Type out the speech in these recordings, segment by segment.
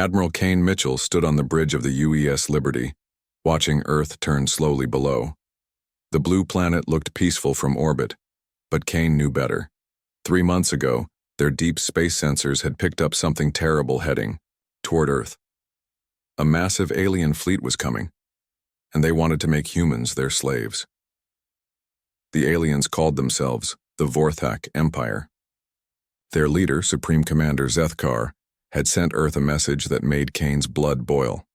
Admiral Kane Mitchell stood on the bridge of the UES Liberty, watching Earth turn slowly below. The blue planet looked peaceful from orbit, but Kane knew better. 3 months ago, their deep space sensors had picked up something terrible heading toward Earth. A massive alien fleet was coming, and they wanted to make humans their slaves. The aliens called themselves the Vorthak Empire. Their leader, Supreme Commander Zethkar, had sent Earth a message that made Kane's blood boil.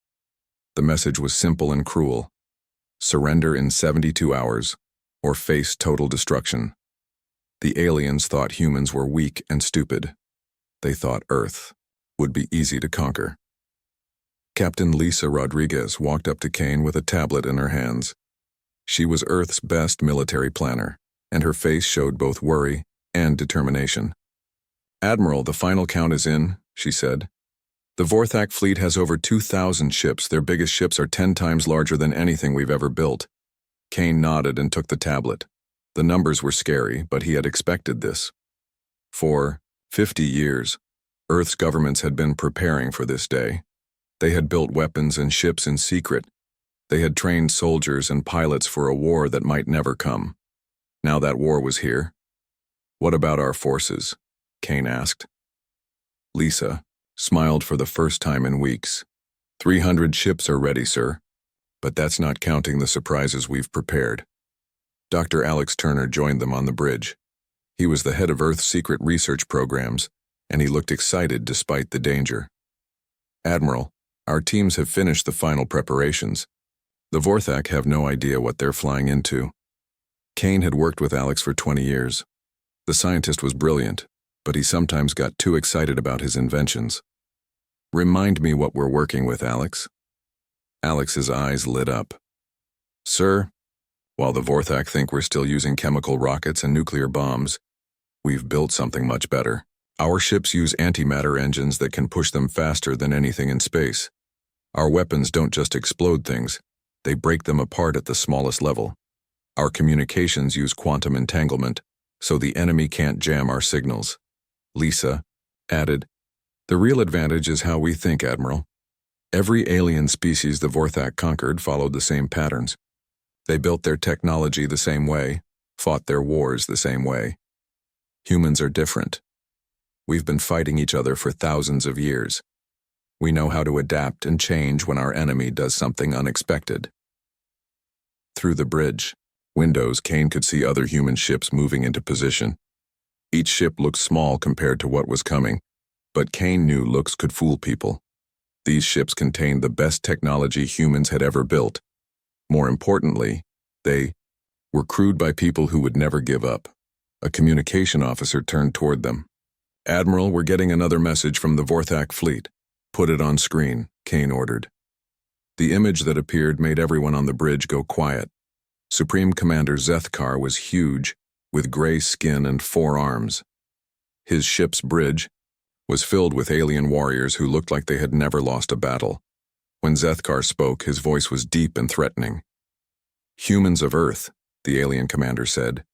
The message was simple and cruel: surrender in 72 hours, or face total destruction. The aliens thought humans were weak and stupid. They thought Earth would be easy to conquer. Captain Lisa Rodriguez walked up to Kane with a tablet in her hands. She was Earth's best military planner, and her face showed both worry and determination. "Admiral, the final count is in," she said. "The Vorthak fleet has over 2,000 ships. Their biggest ships are 10 times larger than anything we've ever built." Kane nodded and took the tablet. The numbers were scary, but he had expected this. For 50 years, Earth's governments had been preparing for this day. They had built weapons and ships in secret. They had trained soldiers and pilots for a war that might never come. Now that war was here. "What about our forces?" Kane asked. Lisa smiled for the first time in weeks. 300 ships are ready, sir. But that's not counting the surprises we've prepared." Dr. Alex Turner joined them on the bridge. He was the head of Earth's secret research programs, and he looked excited despite the danger. "Admiral, our teams have finished the final preparations. The Vorthak have no idea what they're flying into." Kane had worked with Alex for 20 years. The scientist was brilliant, but he sometimes got too excited about his inventions. "Remind me what we're working with, Alex." Alex's eyes lit up. "Sir, while the Vorthak think we're still using chemical rockets and nuclear bombs, we've built something much better. Our ships use antimatter engines that can push them faster than anything in space. Our weapons don't just explode things, they break them apart at the smallest level. Our communications use quantum entanglement, so the enemy can't jam our signals." Lisa added, "The real advantage is how we think, Admiral. Every alien species the Vorthak conquered followed the same patterns. They built their technology the same way, fought their wars the same way. Humans are different. We've been fighting each other for thousands of years. We know how to adapt and change when our enemy does something unexpected." Through the bridge windows, Kane could see other human ships moving into position. Each ship looked small compared to what was coming, but Kane knew looks could fool people. These ships contained the best technology humans had ever built. More importantly, they were crewed by people who would never give up. A communication officer turned toward them. "Admiral, we're getting another message from the Vorthak fleet." "Put it on screen," Kane ordered. The image that appeared made everyone on the bridge go quiet. Supreme Commander Zethkar was huge, with gray skin and 4 arms. His ship's bridge was filled with alien warriors who looked like they had never lost a battle. When Zethkar spoke, his voice was deep and threatening. "Humans of Earth," the alien commander said,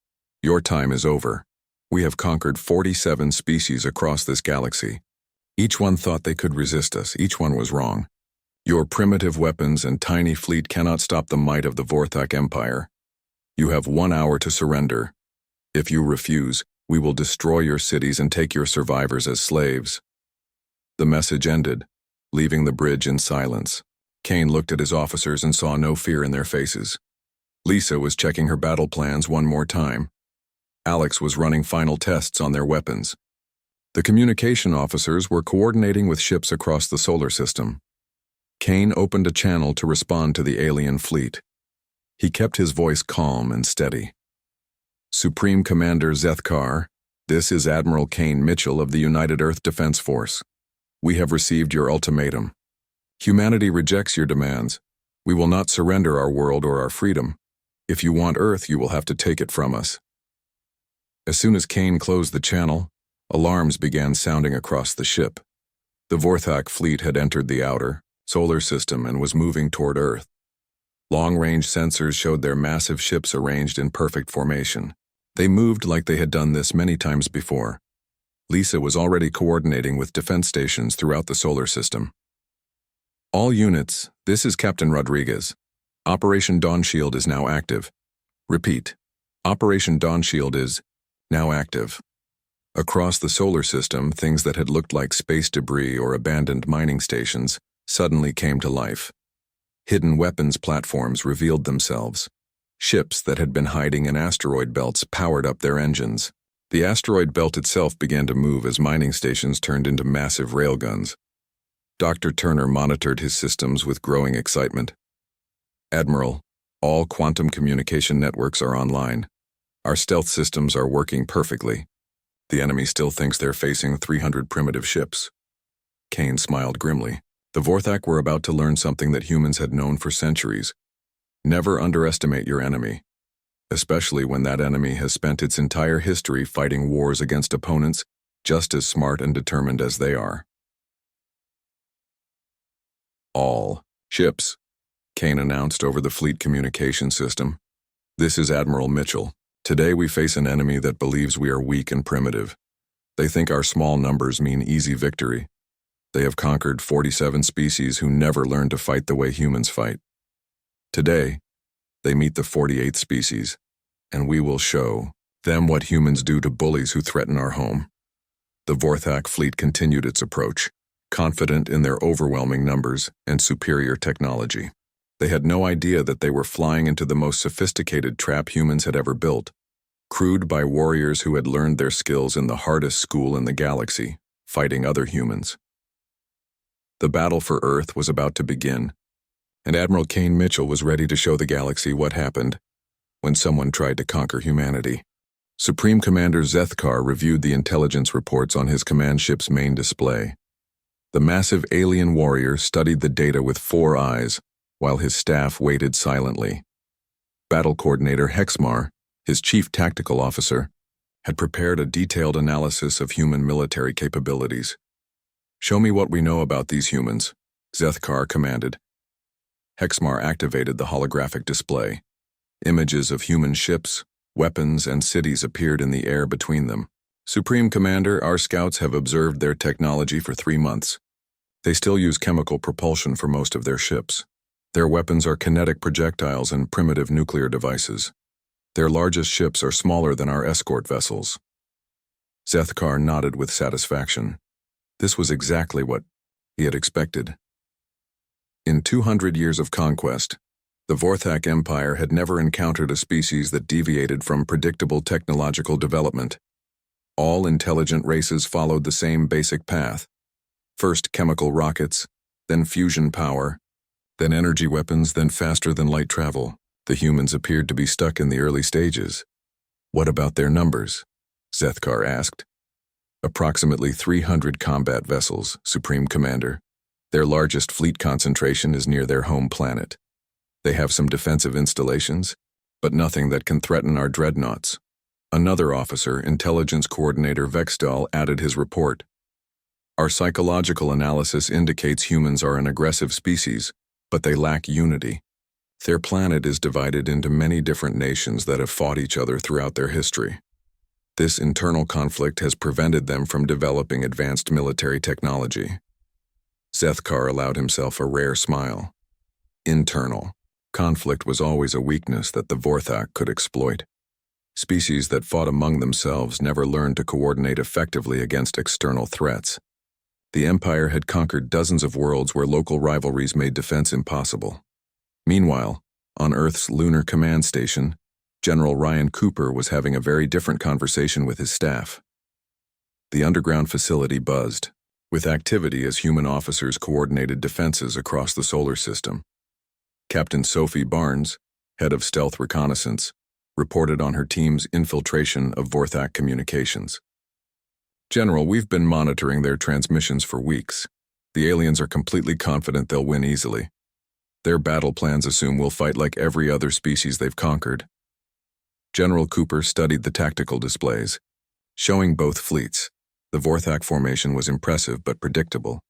"your time is over. We have conquered 47 species across this galaxy. Each one thought they could resist us. Each one was wrong. Your primitive weapons and tiny fleet cannot stop the might of the Vorthak Empire. You have 1 hour to surrender. If you refuse, we will destroy your cities and take your survivors as slaves." The message ended, leaving the bridge in silence. Kane looked at his officers and saw no fear in their faces. Lisa was checking her battle plans one more time. Alex was running final tests on their weapons. The communication officers were coordinating with ships across the solar system. Kane opened a channel to respond to the alien fleet. He kept his voice calm and steady. "Supreme Commander Zethkar, this is Admiral Kane Mitchell of the United Earth Defense Force. We have received your ultimatum. Humanity rejects your demands. We will not surrender our world or our freedom. If you want Earth, you will have to take it from us." As soon as Kane closed the channel, alarms began sounding across the ship. The Vorthak fleet had entered the outer solar system and was moving toward Earth. Long-range sensors showed their massive ships arranged in perfect formation. They moved like they had done this many times before. Lisa was already coordinating with defense stations throughout the solar system. All units, this is Captain Rodriguez. Operation Dawn Shield is now active. Repeat. Operation Dawn Shield is now active. Across the solar system, things that had looked like space debris or abandoned mining stations suddenly came to life. Hidden weapons platforms revealed themselves. Ships that had been hiding in asteroid belts powered up their engines. The asteroid belt itself began to move as mining stations turned into massive railguns. Dr. Turner monitored his systems with growing excitement. Admiral, all quantum communication networks are online. Our stealth systems are working perfectly. The enemy still thinks they're facing 300 primitive ships. Kane smiled grimly. The Vorthak were about to learn something that humans had known for centuries. Never underestimate your enemy, especially when that enemy has spent its entire history fighting wars against opponents just as smart and determined as they are. All ships, Kane announced over the fleet communication system. This is Admiral Mitchell. Today we face an enemy that believes we are weak and primitive. They think our small numbers mean easy victory. They have conquered 47 species who never learned to fight the way humans fight. Today, they meet the 48th species, and we will show them what humans do to bullies who threaten our home. The Vorthak fleet continued its approach, confident in their overwhelming numbers and superior technology. They had no idea that they were flying into the most sophisticated trap humans had ever built, crewed by warriors who had learned their skills in the hardest school in the galaxy, fighting other humans. The battle for Earth was about to begin, and Admiral Kane Mitchell was ready to show the galaxy what happened when someone tried to conquer humanity. Supreme Commander Zethkar reviewed the intelligence reports on his command ship's main display. The massive alien warrior studied the data with 4 eyes, while his staff waited silently. Battle Coordinator Hexmar, his chief tactical officer, had prepared a detailed analysis of human military capabilities. "Show me what we know about these humans," Zethkar commanded. Hexmar activated the holographic display. Images of human ships, weapons, and cities appeared in the air between them. "Supreme Commander, our scouts have observed their technology for 3 months. They still use chemical propulsion for most of their ships. Their weapons are kinetic projectiles and primitive nuclear devices. Their largest ships are smaller than our escort vessels." Zethkar nodded with satisfaction. This was exactly what he had expected. In 200 years of conquest, the Vorthak Empire had never encountered a species that deviated from predictable technological development. All intelligent races followed the same basic path. First chemical rockets, then fusion power, then energy weapons, then faster than light travel. The humans appeared to be stuck in the early stages. "What about their numbers?" Zethkar asked. "Approximately 300 combat vessels, Supreme Commander. Their largest fleet concentration is near their home planet. They have some defensive installations, but nothing that can threaten our dreadnoughts." Another officer, Intelligence Coordinator Vexdal, added his report. "Our psychological analysis indicates humans are an aggressive species, but they lack unity. Their planet is divided into many different nations that have fought each other throughout their history. This internal conflict has prevented them from developing advanced military technology." Zethkar allowed himself a rare smile. Internal conflict was always a weakness that the Vorthak could exploit. Species that fought among themselves never learned to coordinate effectively against external threats. The Empire had conquered dozens of worlds where local rivalries made defense impossible. Meanwhile, on Earth's lunar command station, General Ryan Cooper was having a very different conversation with his staff. The underground facility buzzed with activity as human officers coordinated defenses across the solar system. Captain Sophie Barnes, head of stealth reconnaissance, reported on her team's infiltration of Vorthak communications. "General, we've been monitoring their transmissions for weeks. The aliens are completely confident they'll win easily. Their battle plans assume we'll fight like every other species they've conquered." General Cooper studied the tactical displays, showing both fleets. The Vorthak formation was impressive but predictable.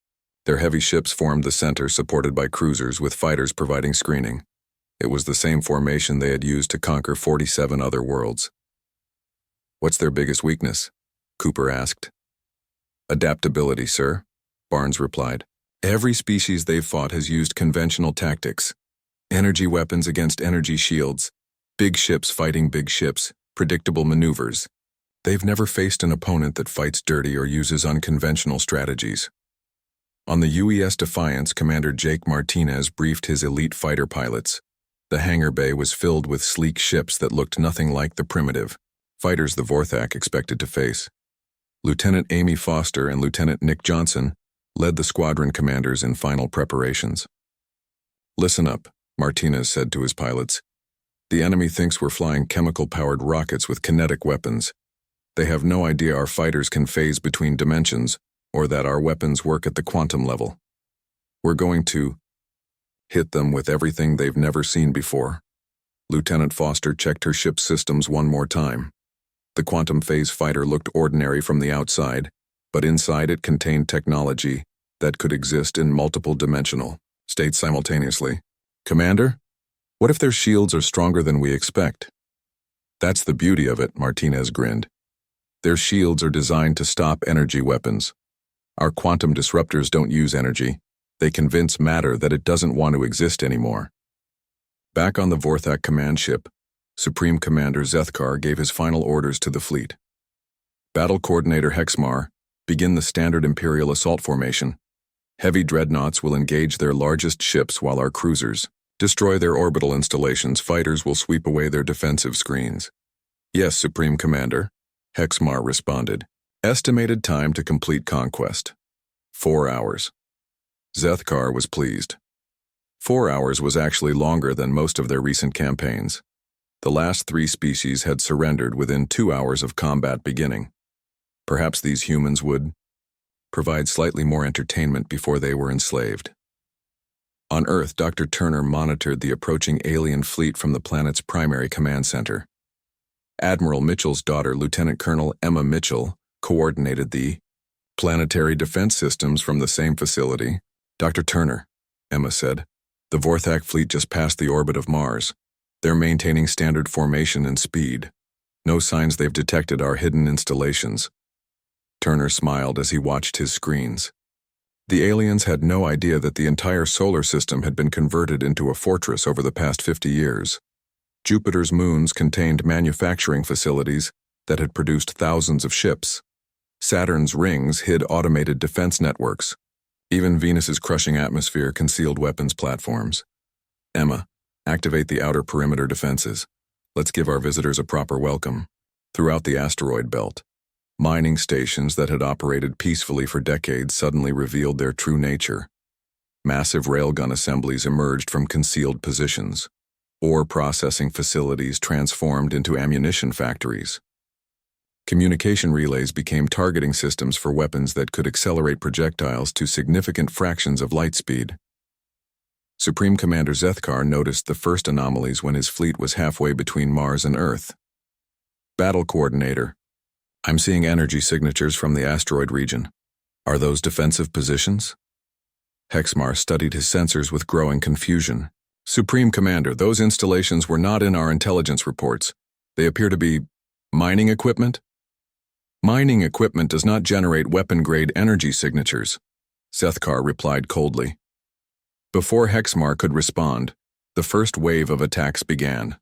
Their heavy ships formed the center, supported by cruisers with fighters providing screening. It was the same formation they had used to conquer 47 other worlds. "What's their biggest weakness?" Cooper asked. "Adaptability, sir," Barnes replied. Every species they've fought has used conventional tactics. Energy weapons against energy shields, big ships fighting big ships, predictable maneuvers. They've never faced an opponent that fights dirty or uses unconventional strategies. On the UES Defiance, Commander Jake Martinez briefed his elite fighter pilots. The hangar bay was filled with sleek ships that looked nothing like the primitive fighters the Vorthak expected to face. Lieutenant Amy Foster and Lieutenant Nick Johnson led the squadron commanders in final preparations. "Listen up," Martinez said to his pilots. "The enemy thinks we're flying chemical-powered rockets with kinetic weapons. They have no idea our fighters can phase between dimensions or that our weapons work at the quantum level. We're going to hit them with everything they've never seen before." Lieutenant Foster checked her ship's systems one more time. The quantum phase fighter looked ordinary from the outside, but inside it contained technology that could exist in multiple dimensional states simultaneously. "Commander, what if their shields are stronger than we expect?" "That's the beauty of it," Martinez grinned. "Their shields are designed to stop energy weapons. Our quantum disruptors don't use energy. They convince matter that it doesn't want to exist anymore." Back on the Vorthak command ship, Supreme Commander Zethkar gave his final orders to the fleet. "Battle Coordinator Hexmar, begin the standard Imperial assault formation. Heavy dreadnoughts will engage their largest ships while our cruisers destroy their orbital installations. Fighters will sweep away their defensive screens." "Yes, Supreme Commander," Hexmar responded. Estimated time to complete conquest: 4 hours. Zethkar was pleased. 4 hours was actually longer than most of their recent campaigns. The last 3 species had surrendered within 2 hours of combat beginning. Perhaps these humans would provide slightly more entertainment before they were enslaved. On Earth, Dr. Turner monitored the approaching alien fleet from the planet's primary command center. Admiral Mitchell's daughter, Lieutenant Colonel Emma Mitchell, coordinated the planetary defense systems from the same facility. "Dr. Turner," Emma said, "the Vorthak fleet just passed the orbit of Mars. They're maintaining standard formation and speed. No signs they've detected our hidden installations." Turner smiled as he watched his screens. The aliens had no idea that the entire solar system had been converted into a fortress over the past 50 years. Jupiter's moons contained manufacturing facilities that had produced thousands of ships. Saturn's rings hid automated defense networks. Even Venus's crushing atmosphere concealed weapons platforms. "Emma, activate the outer perimeter defenses. Let's give our visitors a proper welcome." Throughout the asteroid belt, mining stations that had operated peacefully for decades suddenly revealed their true nature. Massive railgun assemblies emerged from concealed positions. Ore processing facilities transformed into ammunition factories. Communication relays became targeting systems for weapons that could accelerate projectiles to significant fractions of light speed. Supreme Commander Zethkar noticed the first anomalies when his fleet was halfway between Mars and Earth. "Battle Coordinator, I'm seeing energy signatures from the asteroid region. Are those defensive positions?" Hexmar studied his sensors with growing confusion. "Supreme Commander, those installations were not in our intelligence reports. They appear to be mining equipment?" "Mining equipment does not generate weapon-grade energy signatures," Zethkar replied coldly. Before Hexmar could respond, the first wave of attacks began.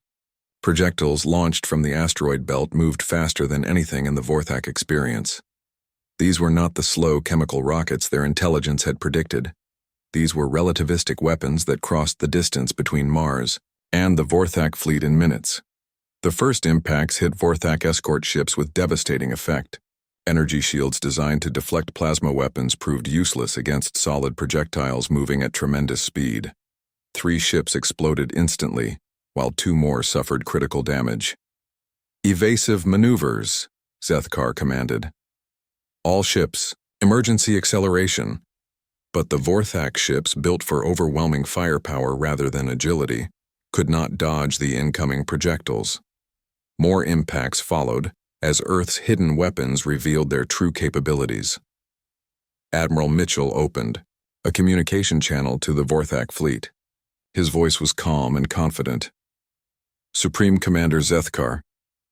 Projectiles launched from the asteroid belt moved faster than anything in the Vorthak experience. These were not the slow chemical rockets their intelligence had predicted. These were relativistic weapons that crossed the distance between Mars and the Vorthak fleet in minutes. The first impacts hit Vorthak escort ships with devastating effect. Energy shields designed to deflect plasma weapons proved useless against solid projectiles moving at tremendous speed. 3 ships exploded instantly, while 2 more suffered critical damage. "Evasive maneuvers," Zethkar commanded. "All ships, emergency acceleration." But the Vorthak ships, built for overwhelming firepower rather than agility, could not dodge the incoming projectiles. More impacts followed as Earth's hidden weapons revealed their true capabilities. Admiral Mitchell opened a communication channel to the Vorthak fleet. His voice was calm and confident. "Supreme Commander Zethkar,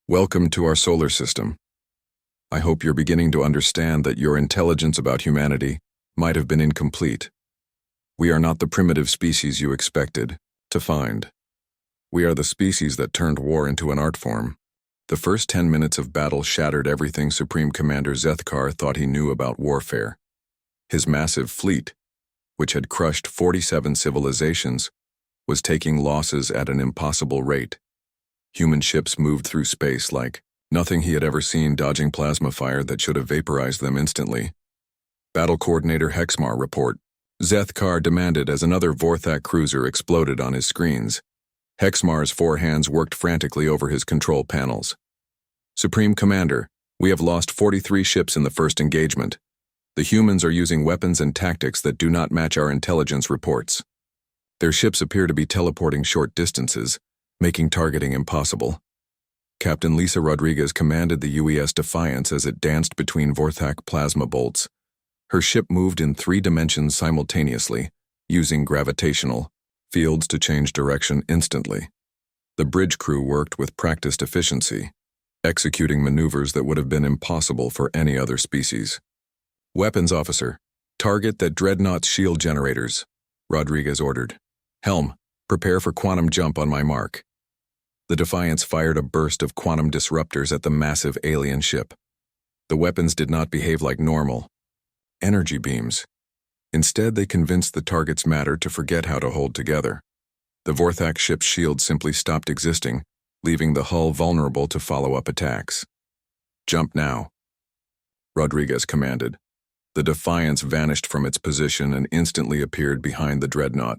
welcome to our solar system. I hope you're beginning to understand that your intelligence about humanity might have been incomplete. We are not the primitive species you expected to find. We are the species that turned war into an art form. The first 10 minutes of battle shattered everything Supreme Commander Zethkar thought he knew about warfare. His massive fleet, which had crushed 47 civilizations, was taking losses at an impossible rate. Human ships moved through space like nothing he had ever seen, dodging plasma fire that should have vaporized them instantly. Battle Coordinator Hexmar report. Zethkar demanded as another Vorthak cruiser exploded on his screens. Hexmar's 4 hands worked frantically over his control panels. Supreme Commander, we have lost 43 ships in the first engagement. The humans are using weapons and tactics that do not match our intelligence reports. Their ships appear to be teleporting short distances, making targeting impossible. Captain Lisa Rodriguez commanded the UES Defiance as it danced between Vorthak plasma bolts. Her ship moved in 3 dimensions simultaneously, using gravitational fields to change direction instantly. The bridge crew worked with practiced efficiency, executing maneuvers that would have been impossible for any other species. Weapons officer, target that dreadnought's shield generators, Rodriguez ordered. Helm, prepare for quantum jump on my mark. The Defiance fired a burst of quantum disruptors at the massive alien ship. The weapons did not behave like normal energy beams. Instead, they convinced the target's matter to forget how to hold together. The Vorthak ship's shield simply stopped existing, leaving the hull vulnerable to follow-up attacks. Jump now, Rodriguez commanded. The Defiance vanished from its position and instantly appeared behind the dreadnought.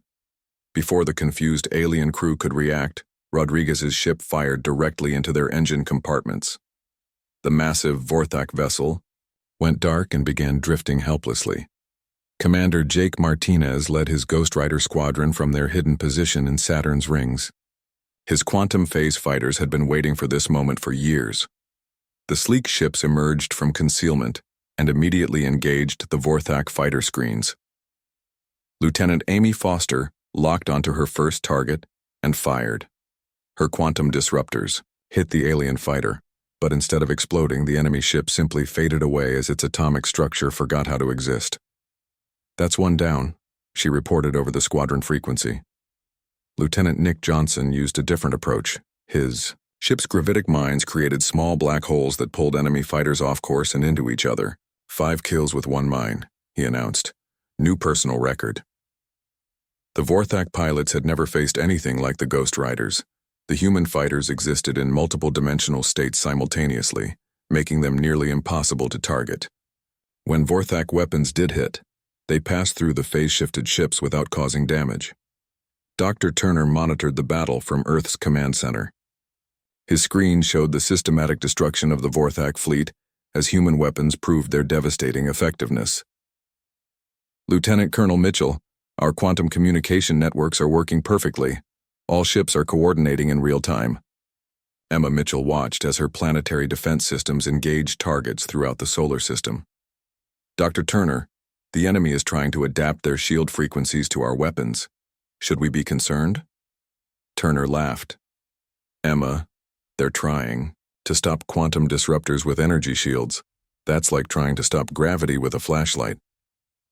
Before the confused alien crew could react, Rodriguez's ship fired directly into their engine compartments. The massive Vorthak vessel went dark and began drifting helplessly. Commander Jake Martinez led his Ghost Rider squadron from their hidden position in Saturn's rings. His quantum phase fighters had been waiting for this moment for years. The sleek ships emerged from concealment and immediately engaged the Vorthak fighter screens. Lieutenant Amy Foster locked onto her first target and fired. Her quantum disruptors hit the alien fighter, but instead of exploding, the enemy ship simply faded away as its atomic structure forgot how to exist. That's one down, she reported over the squadron frequency. Lieutenant Nick Johnson used a different approach. His ship's gravitic mines created small black holes that pulled enemy fighters off course and into each other. 5 kills with 1 mine, he announced. New personal record. The Vorthak pilots had never faced anything like the Ghost Riders. The human fighters existed in multiple dimensional states simultaneously, making them nearly impossible to target. When Vorthak weapons did hit, they passed through the phase-shifted ships without causing damage. Dr. Turner monitored the battle from Earth's command center. His screen showed the systematic destruction of the Vorthak fleet as human weapons proved their devastating effectiveness. Lieutenant Colonel Mitchell, our quantum communication networks are working perfectly. All ships are coordinating in real time. Emma Mitchell watched as her planetary defense systems engaged targets throughout the solar system. Dr. Turner, the enemy is trying to adapt their shield frequencies to our weapons. Should we be concerned? Turner laughed. Emma, they're trying to stop quantum disruptors with energy shields. That's like trying to stop gravity with a flashlight.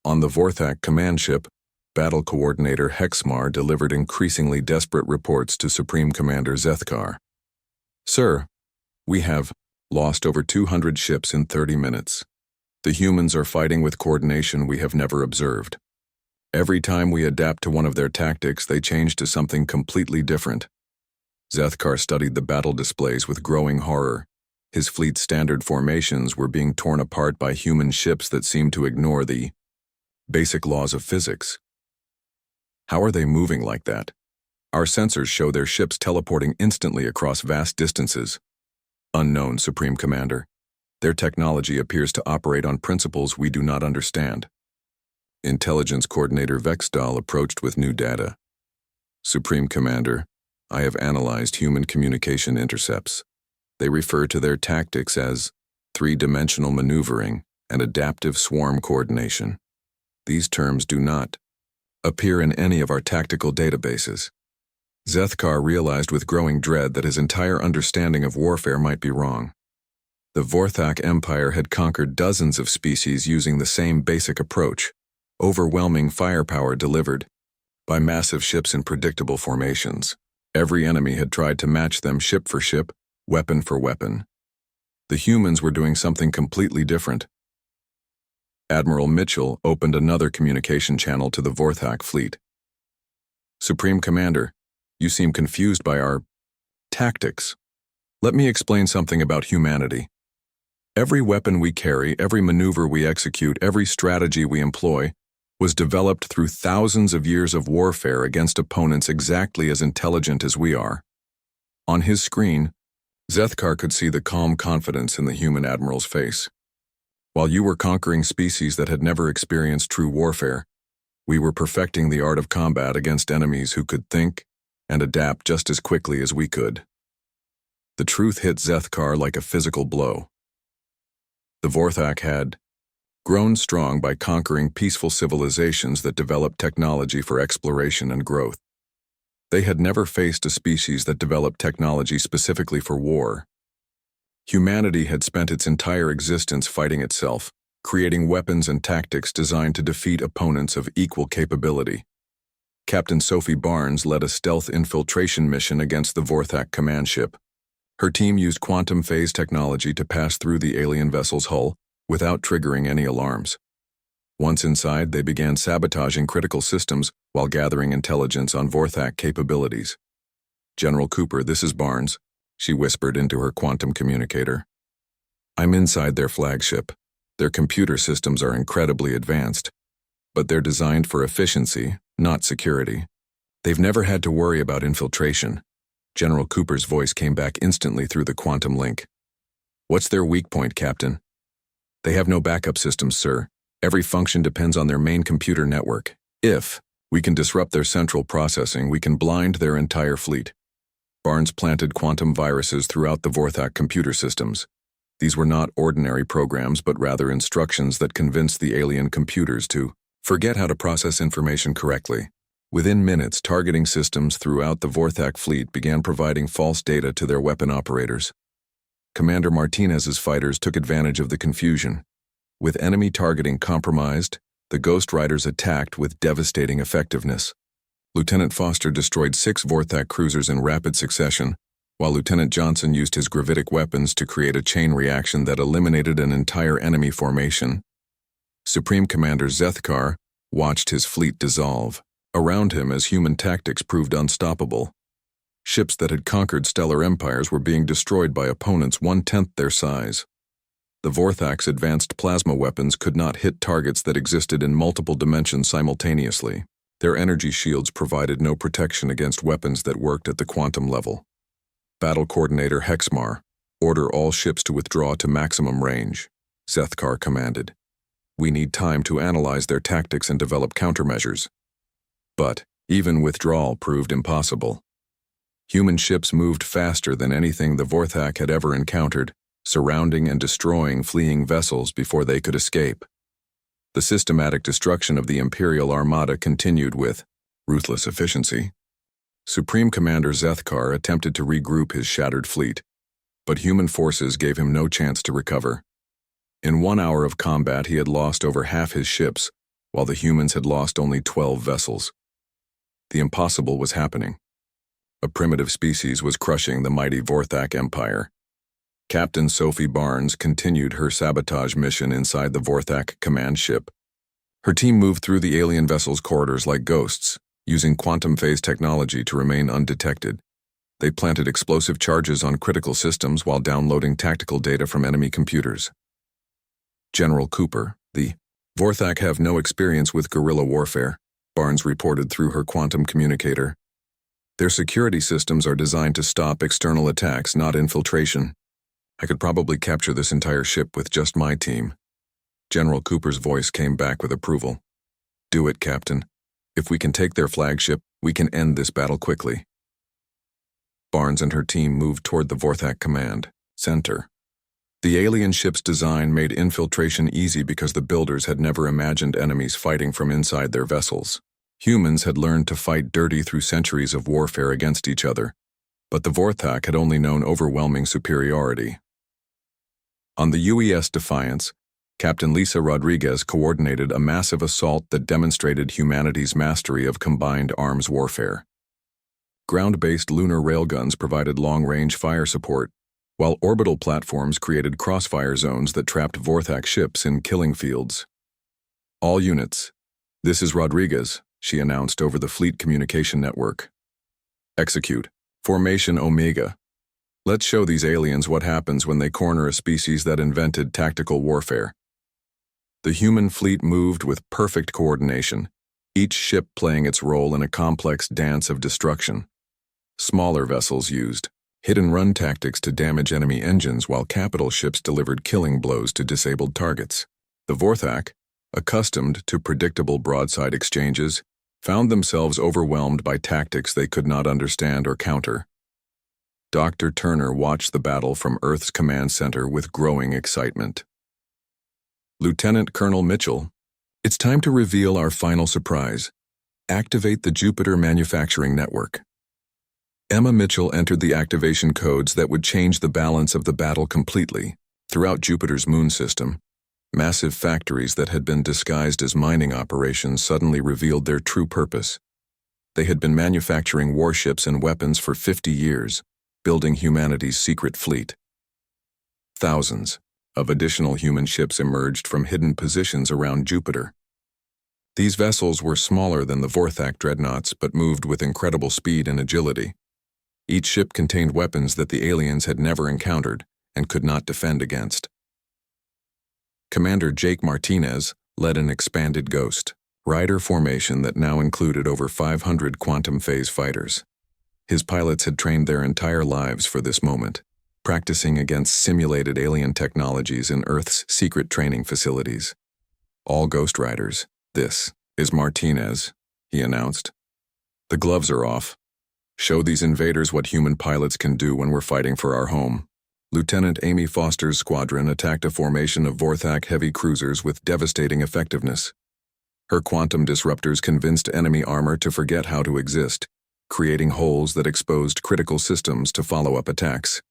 On the Vorthak command ship, Battle Coordinator Hexmar delivered increasingly desperate reports to Supreme Commander Zethkar. Sir, we have lost over 200 ships in 30 minutes. The humans are fighting with coordination we have never observed. Every time we adapt to one of their tactics, they change to something completely different. Zethkar studied the battle displays with growing horror. His fleet's standard formations were being torn apart by human ships that seemed to ignore the basic laws of physics. How are they moving like that? Our sensors show their ships teleporting instantly across vast distances. Unknown, Supreme Commander. Their technology appears to operate on principles we do not understand. Intelligence Coordinator Vexdal approached with new data. Supreme Commander, I have analyzed human communication intercepts. They refer to their tactics as 3-dimensional maneuvering and adaptive swarm coordination. These terms do not appear in any of our tactical databases. Zethkar realized with growing dread that his entire understanding of warfare might be wrong. The Vorthak Empire had conquered dozens of species using the same basic approach, overwhelming firepower delivered by massive ships in predictable formations. Every enemy had tried to match them ship for ship, weapon for weapon. The humans were doing something completely different. Admiral Mitchell opened another communication channel to the Vorthak fleet. "Supreme Commander, you seem confused by our tactics. Let me explain something about humanity. Every weapon we carry, every maneuver we execute, every strategy we employ was developed through thousands of years of warfare against opponents exactly as intelligent as we are." On his screen, Zethkar could see the calm confidence in the human admiral's face. "While you were conquering species that had never experienced true warfare, we were perfecting the art of combat against enemies who could think and adapt just as quickly as we could." The truth hit Zethkar like a physical blow. The Vorthak had grown strong by conquering peaceful civilizations that developed technology for exploration and growth. They had never faced a species that developed technology specifically for war. Humanity had spent its entire existence fighting itself, creating weapons and tactics designed to defeat opponents of equal capability. Captain Sophie Barnes led a stealth infiltration mission against the Vorthak command ship. Her team used quantum phase technology to pass through the alien vessel's hull without triggering any alarms. Once inside, they began sabotaging critical systems while gathering intelligence on Vorthak capabilities. "General Cooper, this is Barnes," she whispered into her quantum communicator. "I'm inside their flagship. Their computer systems are incredibly advanced, but they're designed for efficiency, not security. They've never had to worry about infiltration." General Cooper's voice came back instantly through the quantum link. "What's their weak point, Captain?" "They have no backup systems, sir. Every function depends on their main computer network. If we can disrupt their central processing, we can blind their entire fleet." Barnes planted quantum viruses throughout the Vorthak computer systems. These were not ordinary programs, but rather instructions that convinced the alien computers to forget how to process information correctly. Within minutes, targeting systems throughout the Vorthak fleet began providing false data to their weapon operators. Commander Martinez's fighters took advantage of the confusion. With enemy targeting compromised, the Ghost Riders attacked with devastating effectiveness. Lieutenant Foster destroyed 6 Vorthak cruisers in rapid succession, while Lieutenant Johnson used his gravitic weapons to create a chain reaction that eliminated an entire enemy formation. Supreme Commander Zethkar watched his fleet dissolve around him as human tactics proved unstoppable. Ships that had conquered stellar empires were being destroyed by opponents 1/10 their size. The Vorthak's advanced plasma weapons could not hit targets that existed in multiple dimensions simultaneously. Their energy shields provided no protection against weapons that worked at the quantum level. Battle Coordinator Hexmar, order all ships to withdraw to maximum range, Zethkar commanded. "We need time to analyze their tactics and develop countermeasures." But even withdrawal proved impossible. Human ships moved faster than anything the Vorthak had ever encountered, surrounding and destroying fleeing vessels before they could escape. The systematic destruction of the Imperial Armada continued with ruthless efficiency. Supreme Commander Zethkar attempted to regroup his shattered fleet, but human forces gave him no chance to recover. In 1 hour of combat, he had lost over half his ships, while the humans had lost only 12 vessels. The impossible was happening. A primitive species was crushing the mighty Vorthak Empire. Captain Sophie Barnes continued her sabotage mission inside the Vorthak command ship. Her team moved through the alien vessel's corridors like ghosts, using quantum phase technology to remain undetected. They planted explosive charges on critical systems while downloading tactical data from enemy computers. "General Cooper, the Vorthak have no experience with guerrilla warfare," Barnes reported through her quantum communicator. "Their security systems are designed to stop external attacks, not infiltration. I could probably capture this entire ship with just my team." General Cooper's voice came back with approval. "Do it, Captain. If we can take their flagship, we can end this battle quickly." Barnes and her team moved toward the Vorthak command center. The alien ship's design made infiltration easy because the builders had never imagined enemies fighting from inside their vessels. Humans had learned to fight dirty through centuries of warfare against each other, but the Vorthak had only known overwhelming superiority. On the UES Defiance, Captain Lisa Rodriguez coordinated a massive assault that demonstrated humanity's mastery of combined arms warfare. Ground-based lunar railguns provided long-range fire support, while orbital platforms created crossfire zones that trapped Vorthak ships in killing fields. All units. This is Rodriguez, she announced over the fleet communication network. Execute. Formation Omega. Let's show these aliens what happens when they corner a species that invented tactical warfare. The human fleet moved with perfect coordination, each ship playing its role in a complex dance of destruction. Smaller vessels used hit-and-run tactics to damage enemy engines, while capital ships delivered killing blows to disabled targets. The Vorthak, accustomed to predictable broadside exchanges, found themselves overwhelmed by tactics they could not understand or counter. Dr. Turner watched the battle from Earth's command center with growing excitement. Lieutenant Colonel Mitchell, it's time to reveal our final surprise. Activate the Jupiter Manufacturing Network. Emma Mitchell entered the activation codes that would change the balance of the battle completely. Throughout Jupiter's moon system, massive factories that had been disguised as mining operations suddenly revealed their true purpose. They had been manufacturing warships and weapons for 50 years, building humanity's secret fleet. Thousands of additional human ships emerged from hidden positions around Jupiter. These vessels were smaller than the Vorthak dreadnoughts but moved with incredible speed and agility. Each ship contained weapons that the aliens had never encountered and could not defend against. Commander Jake Martinez led an expanded Ghost Rider formation that now included over 500 quantum phase fighters. His pilots had trained their entire lives for this moment, practicing against simulated alien technologies in Earth's secret training facilities. All Ghost Riders, this is Martinez, he announced. The gloves are off. Show these invaders what human pilots can do when we're fighting for our home. Lieutenant Amy Foster's squadron attacked a formation of Vorthak heavy cruisers with devastating effectiveness. Her quantum disruptors convinced enemy armor to forget how to exist, creating holes that exposed critical systems to follow-up attacks.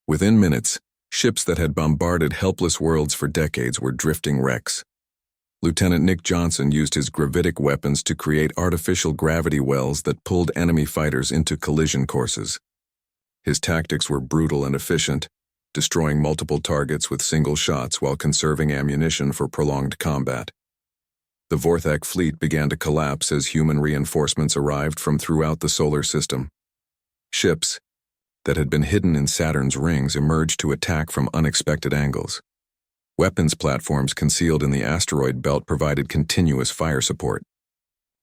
Within minutes, ships that had bombarded helpless worlds for decades were drifting wrecks. Lieutenant Nick Johnson used his gravitic weapons to create artificial gravity wells that pulled enemy fighters into collision courses. His tactics were brutal and efficient, destroying multiple targets with single shots while conserving ammunition for prolonged combat. The Vorthak fleet began to collapse as human reinforcements arrived from throughout the solar system. Ships that had been hidden in Saturn's rings emerged to attack from unexpected angles. Weapons platforms concealed in the asteroid belt provided continuous fire support.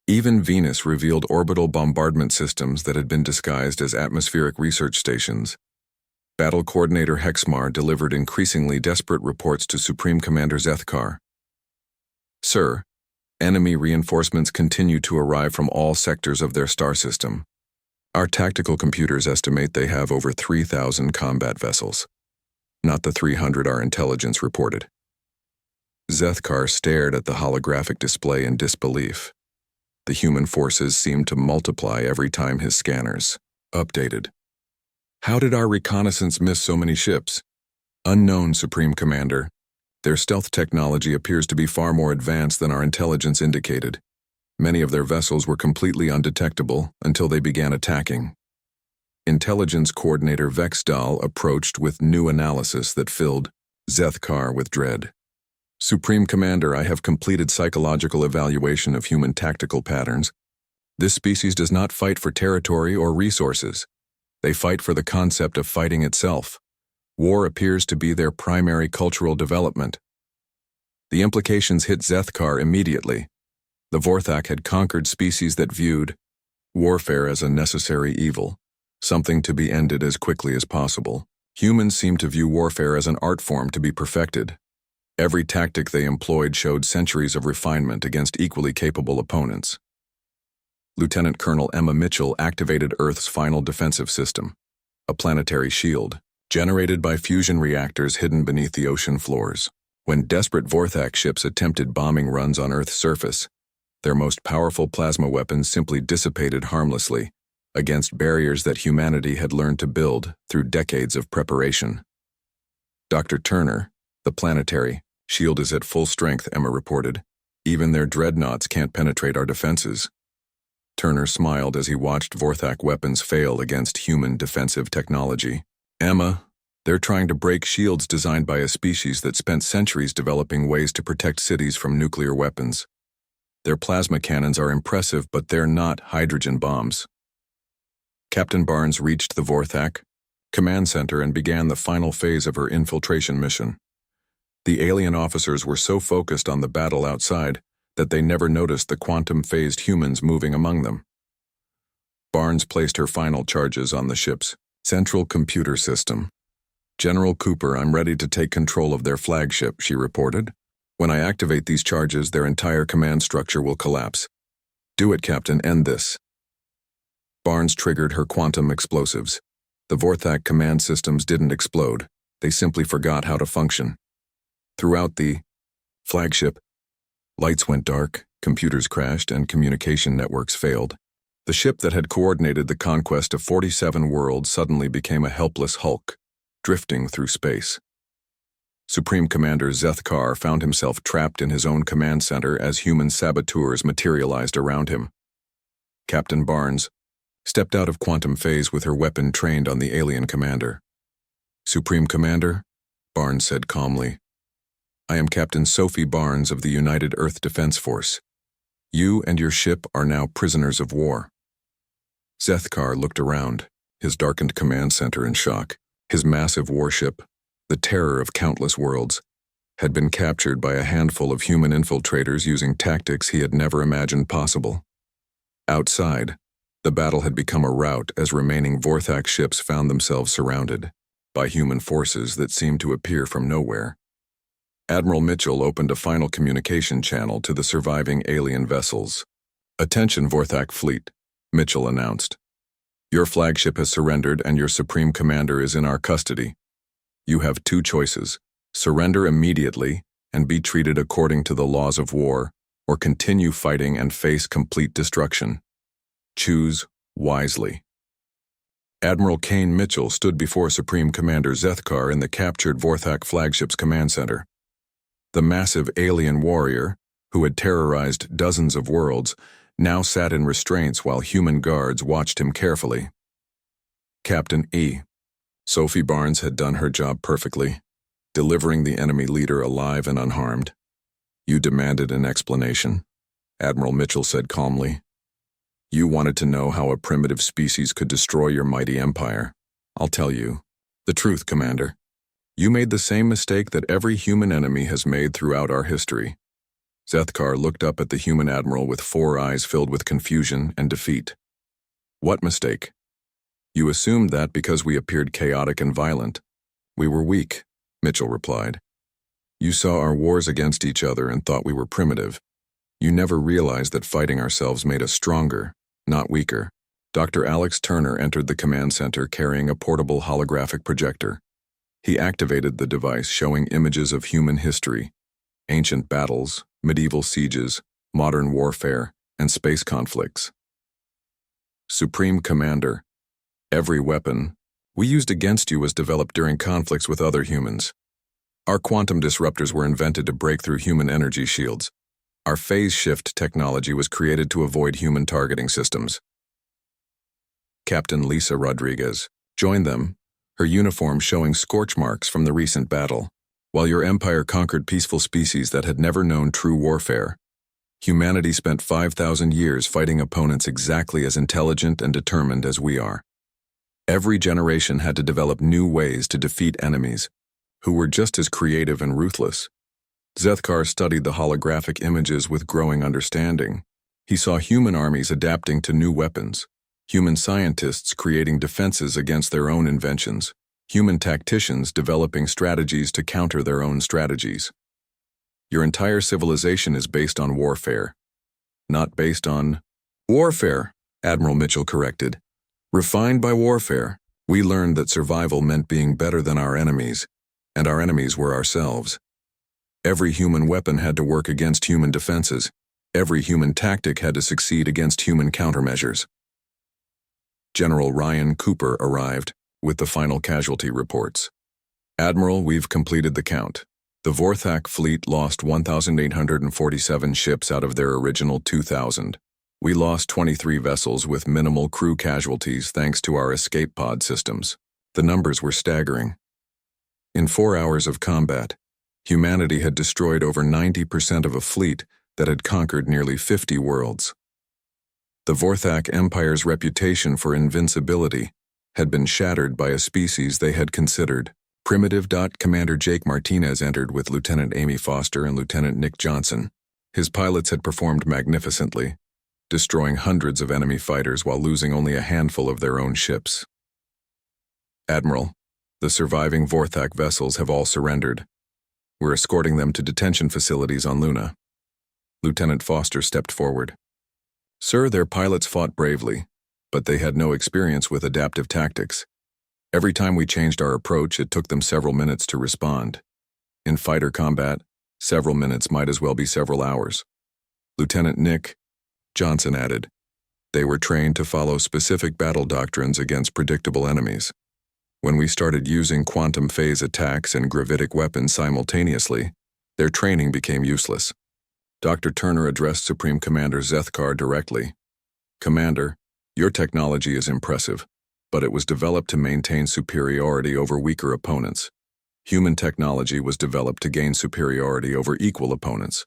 Even Venus revealed orbital bombardment systems that had been disguised as atmospheric research stations. Battle Coordinator Hexmar delivered increasingly desperate reports to Supreme Commander Zethkar. Sir, enemy reinforcements continue to arrive from all sectors of their star system. Our tactical computers estimate they have over 3,000 combat vessels. Not the 300 our intelligence reported. Zethkar stared at the holographic display in disbelief. The human forces seemed to multiply every time his scanners updated. How did our reconnaissance miss so many ships? Unknown, Supreme Commander. Their stealth technology appears to be far more advanced than our intelligence indicated. Many of their vessels were completely undetectable until they began attacking. Intelligence Coordinator Vexdal approached with new analysis that filled Zethkar with dread. Supreme Commander, I have completed psychological evaluation of human tactical patterns. This species does not fight for territory or resources. They fight for the concept of fighting itself. War appears to be their primary cultural development. The implications hit Zethkar immediately. The Vorthak had conquered species that viewed warfare as a necessary evil, something to be ended as quickly as possible. Humans seemed to view warfare as an art form to be perfected. Every tactic they employed showed centuries of refinement against equally capable opponents. Lieutenant Colonel Emma Mitchell activated Earth's final defensive system, a planetary shield, generated by fusion reactors hidden beneath the ocean floors. When desperate Vorthak ships attempted bombing runs on Earth's surface, their most powerful plasma weapons simply dissipated harmlessly against barriers that humanity had learned to build through decades of preparation. Dr. Turner, the planetary Shield is at full strength, Emma reported. Even their dreadnoughts can't penetrate our defenses. Turner smiled as he watched Vorthak weapons fail against human defensive technology. Emma, they're trying to break shields designed by a species that spent centuries developing ways to protect cities from nuclear weapons. Their plasma cannons are impressive, but they're not hydrogen bombs. Captain Barnes reached the Vorthak command center and began the final phase of her infiltration mission. The alien officers were so focused on the battle outside that they never noticed the quantum-phased humans moving among them. Barnes placed her final charges on the ship's central computer system. General Cooper, I'm ready to take control of their flagship, she reported. When I activate these charges, their entire command structure will collapse. Do it, Captain, end this. Barnes triggered her quantum explosives. The Vorthak command systems didn't explode. They simply forgot how to function. Throughout the flagship, lights went dark, computers crashed, and communication networks failed. The ship that had coordinated the conquest of 47 worlds suddenly became a helpless hulk, drifting through space. Supreme Commander Zethkar found himself trapped in his own command center as human saboteurs materialized around him. Captain Barnes stepped out of quantum phase with her weapon trained on the alien commander. Supreme Commander, Barnes said calmly, I am Captain Sophie Barnes of the United Earth Defense Force. You and your ship are now prisoners of war. Zethkar looked around, his darkened command center in shock. His massive warship, the terror of countless worlds, had been captured by a handful of human infiltrators using tactics he had never imagined possible. Outside, the battle had become a rout as remaining Vorthak ships found themselves surrounded by human forces that seemed to appear from nowhere. Admiral Mitchell opened a final communication channel to the surviving alien vessels. Attention, Vorthak fleet, Mitchell announced. Your flagship has surrendered and your supreme commander is in our custody. You have two choices: surrender immediately and be treated according to the laws of war, or continue fighting and face complete destruction. Choose wisely. Admiral Kane Mitchell stood before Supreme Commander Zethkar in the captured Vorthak flagship's command center. The massive alien warrior, who had terrorized dozens of worlds, now sat in restraints while human guards watched him carefully. Captain E. Sophie Barnes had done her job perfectly, delivering the enemy leader alive and unharmed. You demanded an explanation, Admiral Mitchell said calmly. You wanted to know how a primitive species could destroy your mighty empire. I'll tell you the truth, Commander. You made the same mistake that every human enemy has made throughout our history. Zethkar looked up at the human admiral with 4 eyes filled with confusion and defeat. What mistake? You assumed that because we appeared chaotic and violent. We were weak, Mitchell replied. You saw our wars against each other and thought we were primitive. You never realized that fighting ourselves made us stronger, not weaker. Dr. Alex Turner entered the command center carrying a portable holographic projector. He activated the device showing images of human history, ancient battles, medieval sieges, modern warfare, and space conflicts. Supreme Commander, every weapon we used against you was developed during conflicts with other humans. Our quantum disruptors were invented to break through human energy shields. Our phase shift technology was created to avoid human targeting systems. Captain Lisa Rodriguez joined them, her uniform showing scorch marks from the recent battle. While your empire conquered peaceful species that had never known true warfare, humanity spent 5,000 years fighting opponents exactly as intelligent and determined as we are. Every generation had to develop new ways to defeat enemies, who were just as creative and ruthless. Zethkar studied the holographic images with growing understanding. He saw human armies adapting to new weapons, human scientists creating defenses against their own inventions, human tacticians developing strategies to counter their own strategies. Your entire civilization is based on warfare, not based on warfare, Admiral Mitchell corrected. Refined by warfare, we learned that survival meant being better than our enemies, and our enemies were ourselves. Every human weapon had to work against human defenses. Every human tactic had to succeed against human countermeasures. General Ryan Cooper arrived with the final casualty reports. Admiral, we've completed the count. The Vorthak fleet lost 1,847 ships out of their original 2,000. We lost 23 vessels with minimal crew casualties thanks to our escape pod systems. The numbers were staggering. In 4 hours of combat, humanity had destroyed over 90% of a fleet that had conquered nearly 50 worlds. The Vorthak Empire's reputation for invincibility had been shattered by a species they had considered primitive. Commander Jake Martinez entered with Lieutenant Amy Foster and Lieutenant Nick Johnson. His pilots had performed magnificently, destroying hundreds of enemy fighters while losing only a handful of their own ships. Admiral, the surviving Vorthak vessels have all surrendered. We're escorting them to detention facilities on Luna. Lieutenant Foster stepped forward. Sir, their pilots fought bravely, but they had no experience with adaptive tactics. Every time we changed our approach, it took them several minutes to respond. In fighter combat, several minutes might as well be several hours. Lieutenant Nick Johnson added, they were trained to follow specific battle doctrines against predictable enemies. When we started using quantum phase attacks and gravitic weapons simultaneously, their training became useless. Dr. Turner addressed Supreme Commander Zethkar directly. Commander, your technology is impressive, but it was developed to maintain superiority over weaker opponents. Human technology was developed to gain superiority over equal opponents.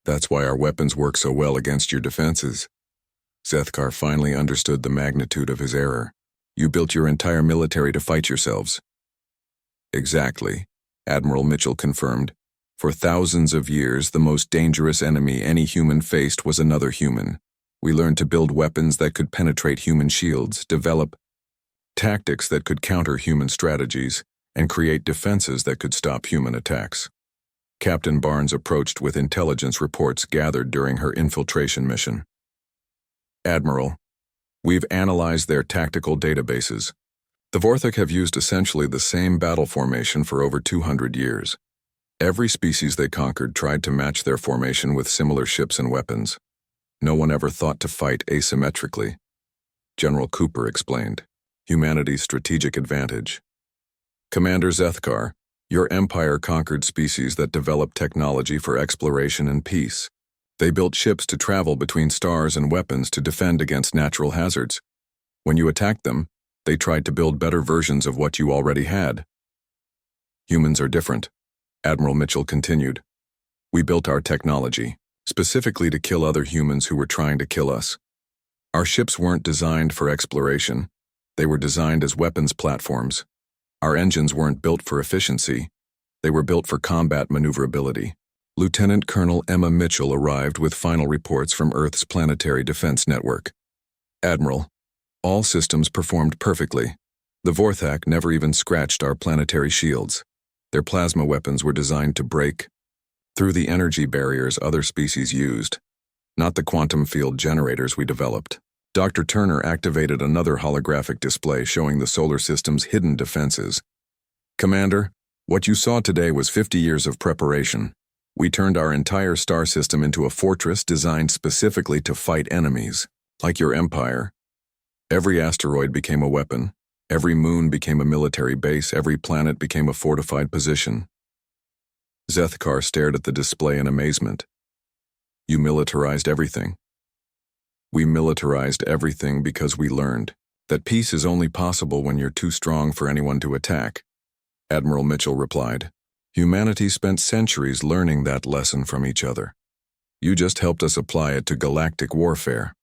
That's why our weapons work so well against your defenses. Zethkar finally understood the magnitude of his error. You built your entire military to fight yourselves. Exactly, Admiral Mitchell confirmed. For thousands of years, the most dangerous enemy any human faced was another human. We learned to build weapons that could penetrate human shields, develop tactics that could counter human strategies, and create defenses that could stop human attacks. Captain Barnes approached with intelligence reports gathered during her infiltration mission. Admiral, we've analyzed their tactical databases. The Vorthak have used essentially the same battle formation for over 200 years. Every species they conquered tried to match their formation with similar ships and weapons. No one ever thought to fight asymmetrically. General Cooper explained. Humanity's strategic advantage. Commander Zethkar, your empire conquered species that developed technology for exploration and peace. They built ships to travel between stars and weapons to defend against natural hazards. When you attacked them, they tried to build better versions of what you already had. Humans are different, Admiral Mitchell continued. We built our technology, specifically to kill other humans who were trying to kill us. Our ships weren't designed for exploration. They were designed as weapons platforms. Our engines weren't built for efficiency. They were built for combat maneuverability. Lieutenant Colonel Emma Mitchell arrived with final reports from Earth's planetary defense network. Admiral, all systems performed perfectly. The Vorthak never even scratched our planetary shields. Their plasma weapons were designed to break through the energy barriers other species used, not the quantum field generators we developed. Dr. Turner activated another holographic display showing the solar system's hidden defenses. Commander, what you saw today was 50 years of preparation. We turned our entire star system into a fortress designed specifically to fight enemies, like your empire. Every asteroid became a weapon. Every moon became a military base. Every planet became a fortified position. Zethkar stared at the display in amazement. You militarized everything. We militarized everything because we learned that peace is only possible when you're too strong for anyone to attack, Admiral Mitchell replied. Humanity spent centuries learning that lesson from each other. You just helped us apply it to galactic warfare.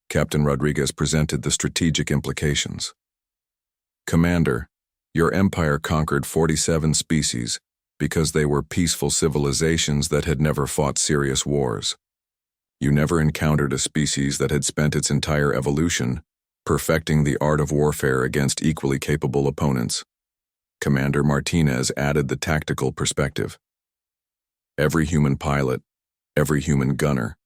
Captain Rodriguez presented the strategic implications. Commander, your empire conquered 47 species because they were peaceful civilizations that had never fought serious wars. You never encountered a species that had spent its entire evolution perfecting the art of warfare against equally capable opponents. Commander Martinez added the tactical perspective. Every human pilot, every human gunner,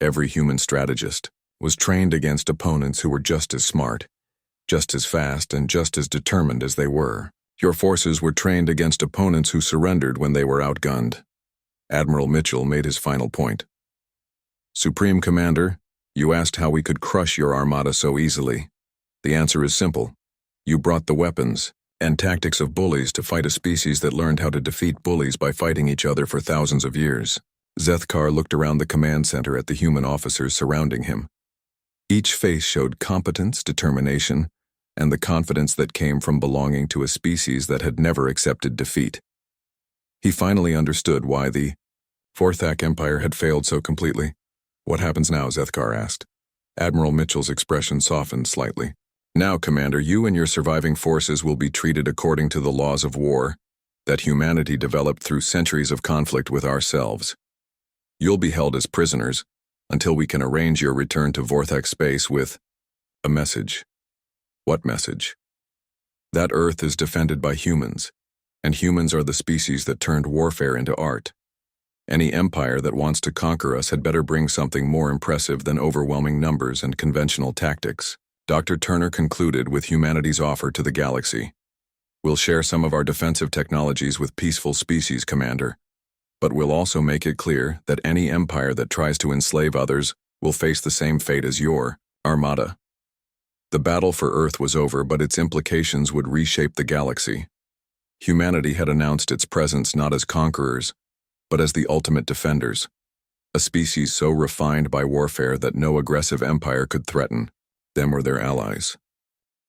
every human strategist was trained against opponents who were just as smart, just as fast, and just as determined as they were. Your forces were trained against opponents who surrendered when they were outgunned. Admiral Mitchell made his final point. Supreme Commander, you asked how we could crush your armada so easily. The answer is simple. You brought the weapons, and tactics of bullies to fight a species that learned how to defeat bullies by fighting each other for thousands of years. Zethkar looked around the command center at the human officers surrounding him. Each face showed competence, determination, and the confidence that came from belonging to a species that had never accepted defeat. He finally understood why the Vorthak Empire had failed so completely. "What happens now?" Zethkar asked. Admiral Mitchell's expression softened slightly. "Now, Commander, you and your surviving forces will be treated according to the laws of war that humanity developed through centuries of conflict with ourselves. You'll be held as prisoners until we can arrange your return to Vorthak space with a message." "What message?" "That Earth is defended by humans, and humans are the species that turned warfare into art. Any empire that wants to conquer us had better bring something more impressive than overwhelming numbers and conventional tactics." Dr. Turner concluded with humanity's offer to the galaxy. "We'll share some of our defensive technologies with peaceful species, Commander, but we'll also make it clear that any empire that tries to enslave others will face the same fate as your Armada." The battle for Earth was over, but its implications would reshape the galaxy. Humanity had announced its presence not as conquerors, but as the ultimate defenders, a species so refined by warfare that no aggressive empire could threaten them or their allies.